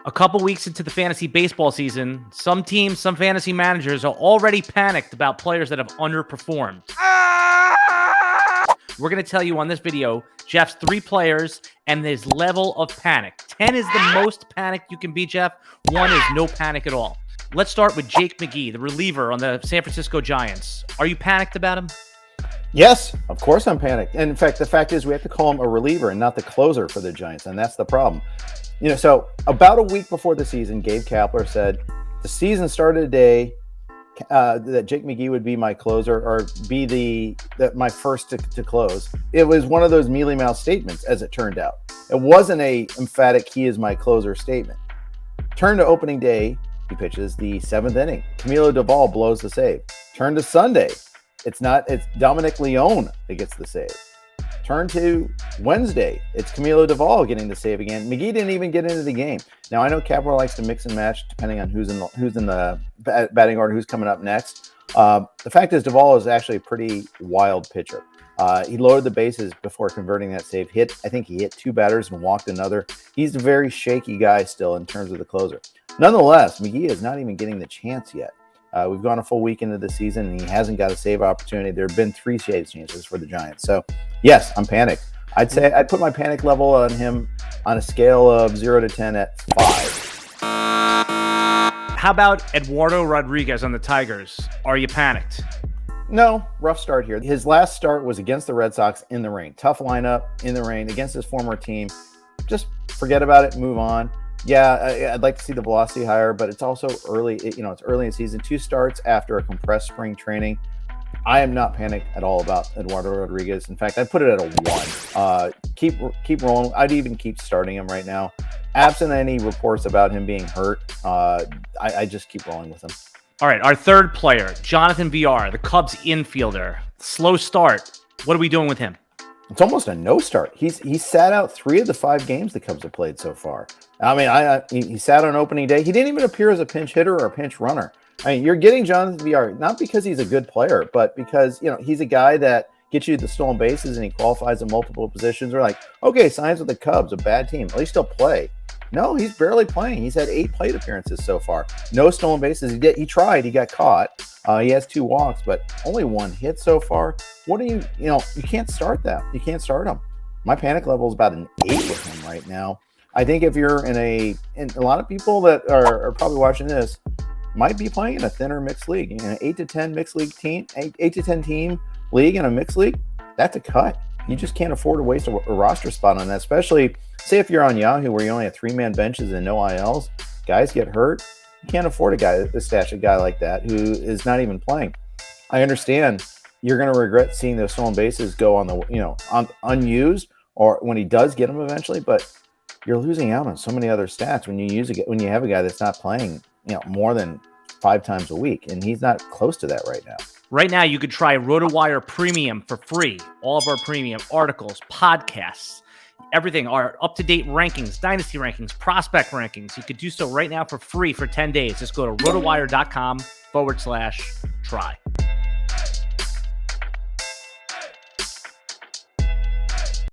A couple weeks into the fantasy baseball season, some teams, some fantasy managers are already panicked about players that have underperformed. We're going to tell you on this video Jeff's 3 players and his level of panic. 10 is the most panic you can be, Jeff. 1 is no panic at all. Let's start with Jake McGee, the reliever on the San Francisco Giants. Are you panicked about him? Yes, of course I'm panicked. And in fact, the fact is we have to call him a reliever and not the closer for the Giants, and that's the problem. So about a week before the season, Gabe Kapler said the season started today that Jake McGee would be my closer or be my first to close. It was one of those mealy-mouthed statements, as it turned out. It wasn't a emphatic "he is my closer" statement. Turn to opening day, he pitches the 7th inning. Camilo Doval blows the save. Turn to Sunday. It's Dominic Leone that gets the save. Turn to Wednesday. It's Camilo Doval getting the save again. McGee didn't even get into the game. Now, I know Kapler likes to mix and match depending on who's in the batting order, who's coming up next. The fact is, Doval is actually a pretty wild pitcher. He loaded the bases before converting that save. I think he hit 2 batters and walked another. He's a very shaky guy still in terms of the closer. Nonetheless, McGee is not even getting the chance yet. We've gone a full week into the season, and he hasn't got a save opportunity. There have been 3 save chances for the Giants. So, yes, I'm panicked. I'd say I'd put my panic level on him on a scale of 0 to 10 at 5. How about Eduardo Rodriguez on the Tigers? Are you panicked? No, rough start here. His last start was against the Red Sox in the rain. Tough lineup in the rain against his former team. Just forget about it, move on. Yeah, I'd like to see the velocity higher, but it's also early. It's early in the season. 2 starts after a compressed spring training. I am not panicked at all about Eduardo Rodriguez. In fact, I put it at a 1. Keep rolling. I'd even keep starting him right now. Absent any reports about him being hurt, I just keep rolling with him. All right, our third player, Jonathan Villar, the Cubs infielder. Slow start. What are we doing with him? It's almost a no start. He sat out 3 of the 5 games the Cubs have played so far. I mean, he sat on opening day. He didn't even appear as a pinch hitter or a pinch runner. I mean, you're getting Jonathan Villar not because he's a good player, but because he's a guy that gets you the stolen bases and he qualifies in multiple positions. We're like, okay, signs with the Cubs, a bad team. At least he'll play. No, he's barely playing. He's had 8 plate appearances so far. No stolen bases. He tried. He got caught. He has 2 walks, but only 1 hit so far. What do you can't start that. You can't start him. My panic level is about an 8 with him right now. I think if you're and a lot of people that are probably watching this might be playing in a thinner mixed league. In an 8 to 10 mixed league team, 8 to 10 team league in a mixed league, that's a cut. You just can't afford to waste a roster spot on that, especially say if you're on Yahoo where you only have 3-man benches and no ILs, guys get hurt. You can't afford to stash a guy like that who is not even playing. I understand you're going to regret seeing those stolen bases go on unused or when he does get them eventually, but you're losing out on so many other stats when you have a guy that's not playing, more than 5 times a week, and he's not close to that right now. Right now, you could try RotoWire Premium for free. All of our premium articles, podcasts, everything, our up-to-date rankings, dynasty rankings, prospect rankings. You could do so right now for free for 10 days. Just go to rotowire.com/try.